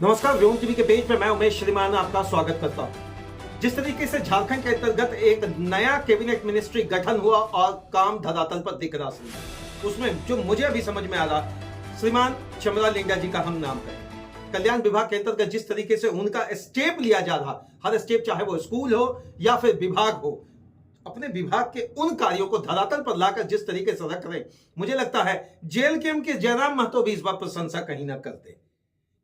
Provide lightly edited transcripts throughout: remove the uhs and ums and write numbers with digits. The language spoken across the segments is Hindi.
नमस्कार, व्योम टीवी के पेज पे मैं उमेश श्रीमान आपका स्वागत करता हूं। जिस तरीके से झारखंड के अंतर्गत एक नया कैबिनेट मिनिस्ट्री गठन हुआ और काम धरातल पर दिख रहा श्रीमान, उसमें जो मुझे अभी समझ में आ रहा, श्रीमान चमरा लिंगा जी का हम नाम करें। कल्याण विभाग के अंतर्गत जिस तरीके से उनका स्टेप लिया जा रहा, हर स्टेप चाहे वो स्कूल हो या फिर विभाग हो, अपने विभाग के उन कार्यों को धरातल पर लाकर जिस तरीके से रख रहे, मुझे लगता है जेल के उनके जयराम महतो भी इस बात प्रशंसा कहीं ना करते,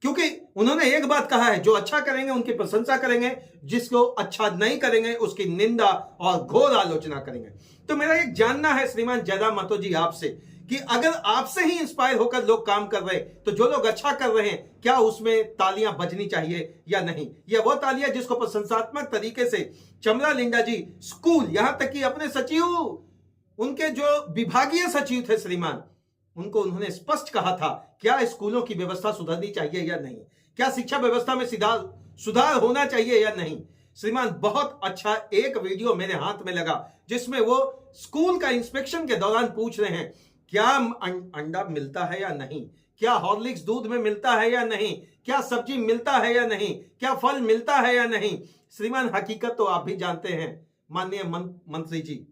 क्योंकि उन्होंने एक बात कहा है, जो अच्छा करेंगे उनकी प्रशंसा करेंगे, जिसको अच्छा नहीं करेंगे उसकी निंदा और घोर आलोचना करेंगे। तो मेरा एक जानना है श्रीमान जयराम महतो जी आपसे कि अगर आपसे ही इंस्पायर होकर लोग काम कर रहे हैं, तो जो लोग अच्छा कर रहे हैं, क्या उसमें तालियां बजनी चाहिए या नहीं? यह वो तालियां जिसको प्रशंसात्मक तरीके से चमरा लिंगा जी स्कूल, यहां तक कि अपने सचिव, उनके जो विभागीय सचिव थे श्रीमान, उनको उन्होंने स्पष्ट कहा था क्या स्कूलों की व्यवस्था सुधरनी चाहिए या नहीं, क्या शिक्षा व्यवस्था में सुधार होना चाहिए या नहीं। श्रीमान बहुत अच्छा एक वीडियो मेरे हाथ में लगा जिसमें वो स्कूल का इंस्पेक्शन के दौरान पूछ रहे हैं क्या अंडा मिलता है या नहीं, क्या हॉर्लिक्स दूध में मिलता है या नहीं, क्या सब्जी मिलता है या नहीं, क्या फल मिलता है या नहीं। श्रीमान हकीकत तो आप भी जानते हैं माननीय मंत्री जी,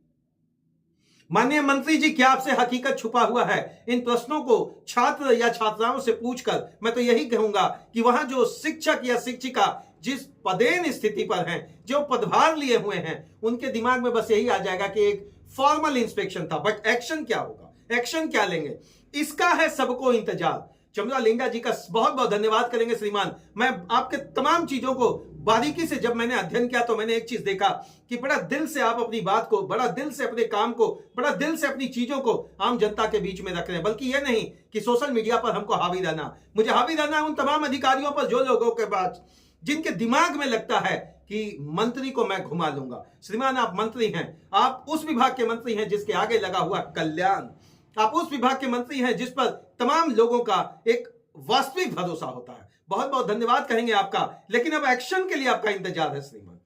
माननीय मंत्री जी, क्या आपसे हकीकत छुपा हुआ है? इन प्रश्नों को छात्र या छात्राओं से पूछकर मैं तो यही कहूंगा कि वहां जो शिक्षक या शिक्षिका जिस पदेन स्थिति पर हैं, जो पदभार लिए हुए हैं, उनके दिमाग में बस यही आ जाएगा कि एक फॉर्मल इंस्पेक्शन था, बट एक्शन क्या होगा, एक्शन क्या लेंगे, इसका है सबको इंतजार। चमरा लिंगा जी का बहुत बहुत धन्यवाद करेंगे श्रीमान। मैं आपके तमाम चीजों को बारीकी से जब मैंने अध्ययन किया तो मैंने एक चीज देखा कि बड़ा दिल से आप अपनी बात को, बड़ा दिल से अपने काम को, बड़ा दिल से अपनी चीजों को आम जनता के बीच में रख रहे हैं। बल्कि यह नहीं कि सोशल मीडिया पर हमको हावी रहना, मुझे हावी रहना है उन तमाम अधिकारियों पर जो लोगों के पास, जिनके दिमाग में लगता है कि मंत्री को मैं घुमा लूंगा। श्रीमान आप मंत्री हैं, आप उस विभाग के मंत्री हैं जिसके आगे लगा हुआ कल्याण, आप उस विभाग के मंत्री हैं जिस पर तमाम लोगों का एक वास्तविक भरोसा होता है। बहुत बहुत धन्यवाद कहेंगे आपका, लेकिन अब एक्शन के लिए आपका इंतजार है श्रीमान।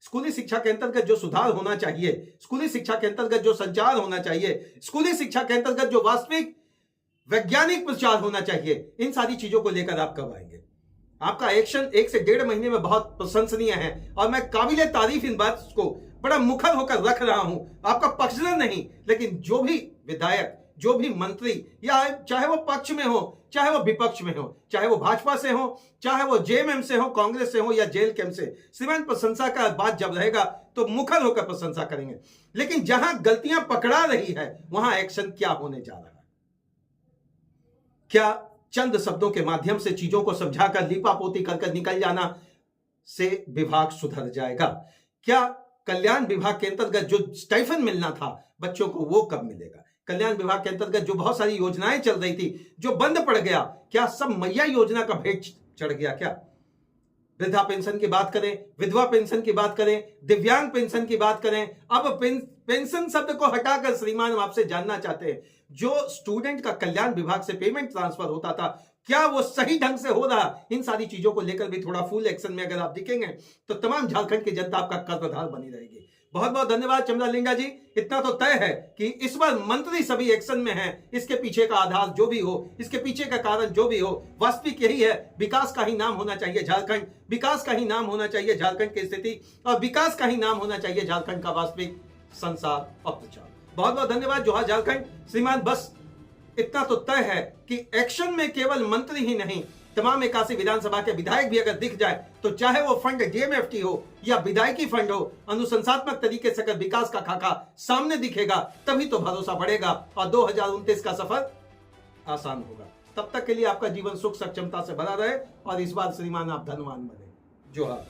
स्कूली शिक्षा के अंतर्गत जो सुधार होना चाहिए, स्कूली शिक्षा के अंतर्गत जो संचार होना चाहिए, स्कूली शिक्षा के अंतर्गत जो वास्तविक वैज्ञानिक प्रचार होना चाहिए, इन सारी चीजों को लेकर आप कब आएंगे? आपका एक्शन 1 से 1.5 महीने में बहुत प्रशंसनीय है और मैं काबिले तारीफ इन बात को बड़ा मुखर होकर रख रहा हूं, आपका पक्षधर नहीं, लेकिन जो भी विधायक, जो भी मंत्री, या चाहे वो पक्ष में हो चाहे वो विपक्ष में हो, चाहे वो भाजपा से हो चाहे वो जेएमएम से हो, कांग्रेस से हो या जेल कैंप से, श्रीमान प्रशंसा का बात जब रहेगा तो मुखर होकर प्रशंसा करेंगे। लेकिन जहां गलतियां पकड़ा रही है वहां एक्शन क्या होने जा रहा है? क्या चंद शब्दों के माध्यम से चीजों को समझाकर लीपापोती कर निकल जाना से विभाग सुधर जाएगा? क्या कल्याण विभाग के अंतर्गत जो स्टाइफन मिलना था बच्चों को वो कब मिलेगा? कल्याण विभाग के अंतर्गत जो बहुत सारी योजनाएं चल रही थी, जो बंद पड़ गया, क्या सब मैया योजना का भेंट चढ़ गया? क्या वृद्धा पेंशन की बात करें, विधवा पेंशन की बात करें, दिव्यांग पेंशन की बात करें, अब पेंशन शब्द को हटाकर श्रीमान हम आपसे जानना चाहते हैं, जो स्टूडेंट का कल्याण विभाग से पेमेंट ट्रांसफर होता था, क्या वो सही ढंग से हो रहा? इन सारी चीजों को लेकर भी थोड़ा फुल एक्शन में अगर आप दिखेंगे तो तमाम झारखंड की जनता आपका कर्णधार बनी रहेगी। बहुत बहुत धन्यवाद चमरा लिंगा जी। इतना तो तय है कि इस बार मंत्री सभी एक्शन में हैं। इसके पीछे का आधार जो भी हो, इसके पीछे का कारण जो भी हो, वास्तविक यही है, विकास का ही नाम होना चाहिए झारखंड, विकास का ही नाम होना चाहिए झारखंड की स्थिति, और विकास का ही नाम होना चाहिए झारखंड का वास्तविक संसार और प्रचार। बहुत बहुत धन्यवाद। जोहार झारखंड। श्रीमान बस इतना तो तय है कि एक्शन में केवल मंत्री ही नहीं, तमाम 81 विधानसभा के विधायक भी अगर दिख जाए तो चाहे वो फंड डीएमएफटी हो या विधायकी फंड हो, अनुशंसात्मक तरीके से अगर विकास का खाका सामने दिखेगा तभी तो भरोसा बढ़ेगा और 2029 का सफर आसान होगा। तब तक के लिए आपका जीवन सुख सक्षमता से भरा रहे और इस बार श्रीमान आप धनवान बने। जोहार।